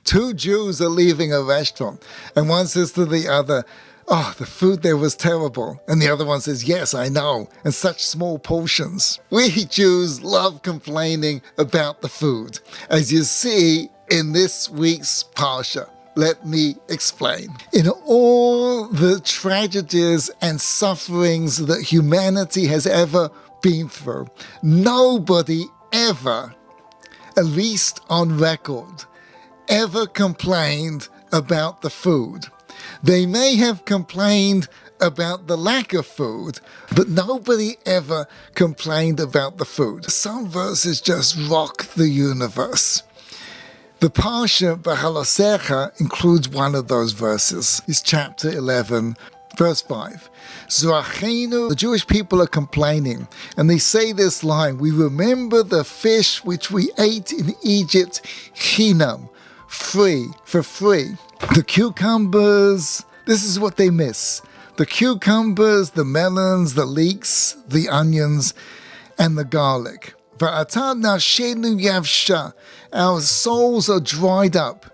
Two Jews are leaving a restaurant, and one says to the other, "Oh, the food there was terrible." And the other one says, "Yes, I know, and such small portions." We Jews love complaining about the food, as you see in this week's Parsha. Let me explain. In all the tragedies and sufferings that humanity has ever been through, nobody ever, at least on record, ever complained about the food. They may have complained about the lack of food, but nobody ever complained about the food. Some verses just rock the universe. The PARSHA BeHalosecha includes one of those verses. It's chapter 11, verse 5. Zorachenu, the Jewish people are complaining, and they say this line, "We remember the fish which we ate in Egypt, chinam, free, for free." The cucumbers, this is what they miss. The cucumbers, the melons, the leeks, the onions, and the garlic. Va'ata nafshenu yavsha. Our souls are dried up,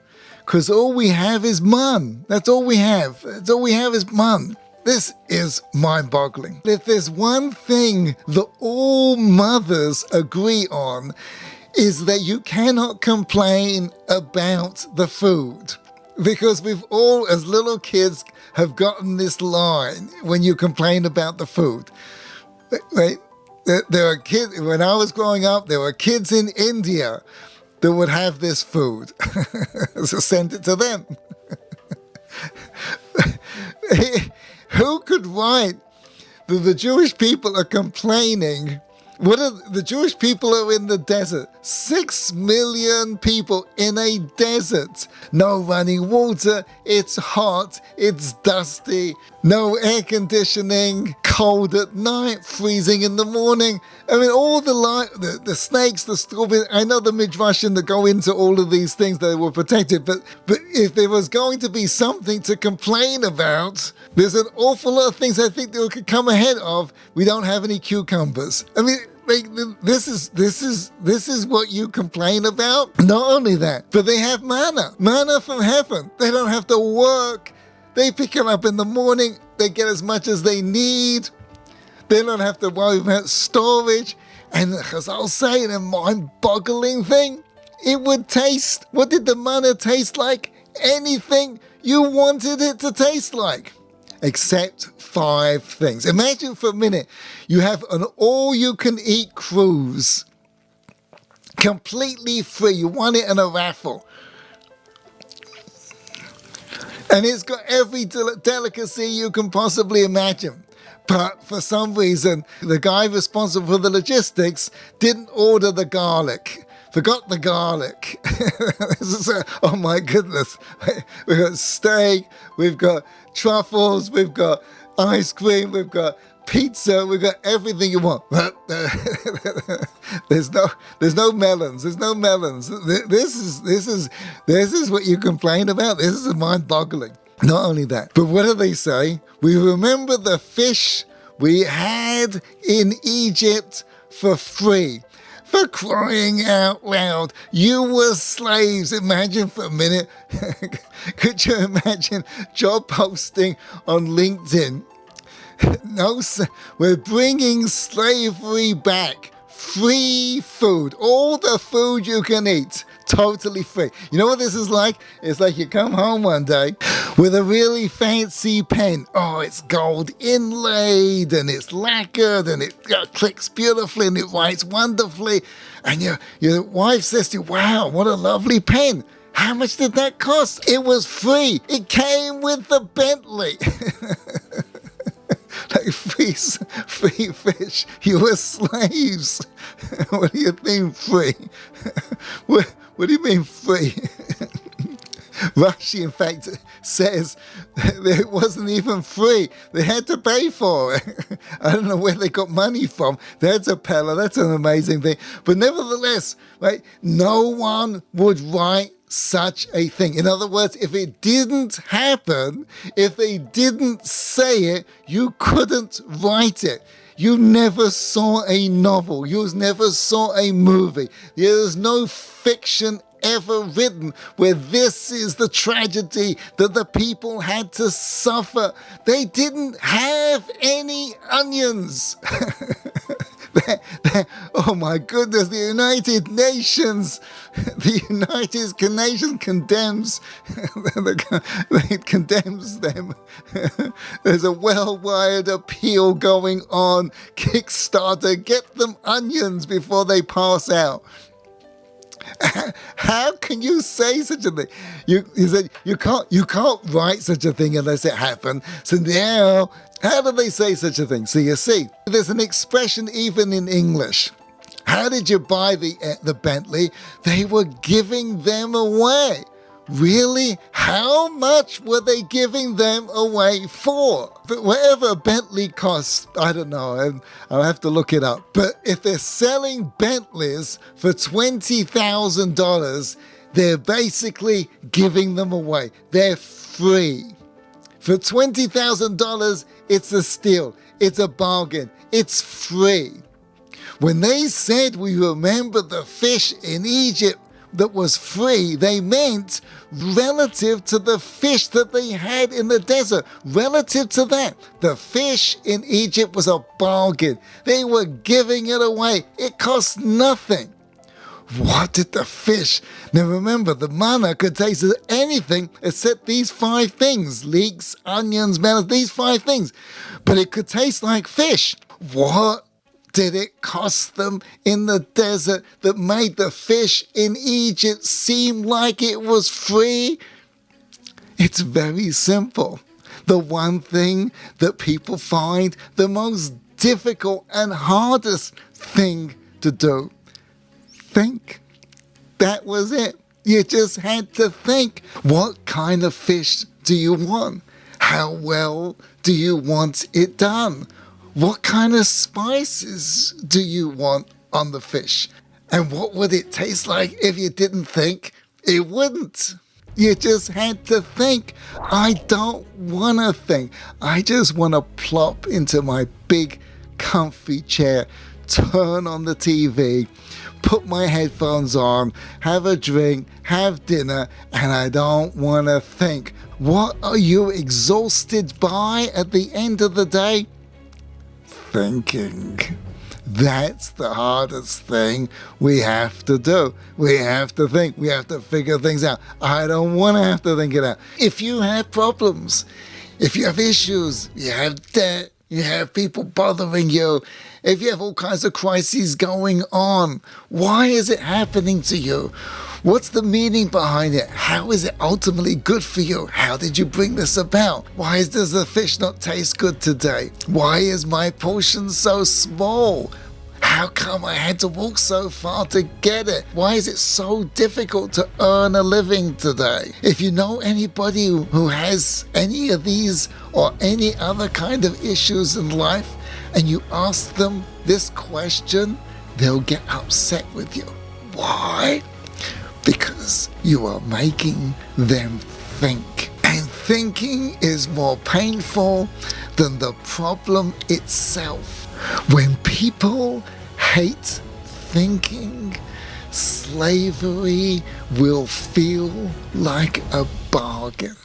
because all we have is man. That's all we have. That's all we have is man. This is mind-boggling. If there's one thing that all mothers agree on, is that you cannot complain about the food. Because we've all, as little kids, have gotten this line when you complain about the food. Right? There are kids, when I was growing up, there were kids in India that would have this food. So send it to them. Who could write that the Jewish people are complaining? The Jewish people are in the desert. 6 million people in a desert. No running water, it's hot, it's dusty, no air conditioning, cold at night, freezing in the morning. I mean, all the snakes, the strawberries, I know the midrashim that go into all of these things that were protected, but if there was going to be something to complain about, there's an awful lot of things I think that could come ahead of. We don't have any cucumbers. I mean, this is what you complain about. Not only that, but they have manna from heaven. They don't have to work. They pick it up in the morning. They get as much as they need. They don't have to worry about storage. And Chazal say, a mind-boggling thing, it would taste. What did the manna taste like? Anything you wanted it to taste like, except 5 things. Imagine for a minute, you have an all-you-can-eat cruise, completely free. You won it in a raffle. And it's got every delicacy you can possibly imagine. But for some reason, the guy responsible for the logistics didn't order the garlic. Forgot the garlic. Oh my goodness. We've got steak, we've got truffles, we've got ice cream, we've got pizza, we've got everything you want. There's no melons. There's no melons. This is what you complain about. This is mind-boggling. Not only that, but what do they say? We remember the fish we had in Egypt for free. For crying out loud, you were slaves. Imagine for a minute. Could you imagine job posting on LinkedIn? No, we're bringing slavery back. Free food. All the food you can eat. Totally free. You know what this is like? It's like you come home one day with a really fancy pen. Oh, it's gold inlaid and it's lacquered and it clicks beautifully and it writes wonderfully. And your wife says to you, "Wow, what a lovely pen. How much did that cost?" It was free. It came with the Bentley. Like free fish. You were slaves. What do you mean free? What do you mean free? Rashi, in fact, says that it wasn't even free. They had to pay for it. I don't know where they got money from. That's a pella. That's an amazing thing. But nevertheless, right, no one would write such a thing. In other words, if it didn't happen, if they didn't say it, you couldn't write it. You never saw a novel. You never saw a movie. There's no fiction ever written where this is the tragedy that the people had to suffer. They didn't have any onions. Oh my goodness, the United Nations condemns it condemns them. There's a worldwide appeal going on. Kickstarter, get them onions before they pass out. How can you say such a thing? You said you can't write such a thing unless it happened. So now, how do they say such a thing? So you see, there's an expression even in English. How did you buy the Bentley? They were giving them away. Really? How much were they giving them away for? But whatever a Bentley costs, I don't know, I'll have to look it up. But if they're selling Bentleys for $20,000, they're basically giving them away. They're free. For $20,000, it's a steal. It's a bargain. It's free. When they said we remember the fish in Egypt that was free, they meant relative to the fish that they had in the desert. Relative to that, the fish in Egypt was a bargain. They were giving it away. It cost nothing. What did the fish? Now remember, the manna could taste of anything except these 5 things. Leeks, onions, melons, these 5 things. But it could taste like fish. What did it cost them in the desert that made the fish in Egypt seem like it was free? It's very simple. The one thing that people find the most difficult and hardest thing to do. Think. That was it. You just had to think. What kind of fish do you want? How well do you want it done? What kind of spices do you want on the fish? And what would it taste like if you didn't think? It wouldn't. You just had to think. I don't want to think. I just want to plop into my big comfy chair, turn on the TV, put my headphones on, have a drink, have dinner, and I don't want to think. What are you exhausted by at the end of the day? Thinking. That's the hardest thing we have to do. We have to think. We have to figure things out. I don't want to have to think it out. If you have problems, if you have issues, you have debt, you have people bothering you, if you have all kinds of crises going on, why is it happening to you? What's the meaning behind it? How is it ultimately good for you? How did you bring this about? Why does the fish not taste good today? Why is my portion so small? How come I had to walk so far to get it? Why is it so difficult to earn a living today? If you know anybody who has any of these or any other kind of issues in life, and you ask them this question, they'll get upset with you. Why? Because you are making them think. And thinking is more painful than the problem itself. When people hate thinking, slavery will feel like a bargain.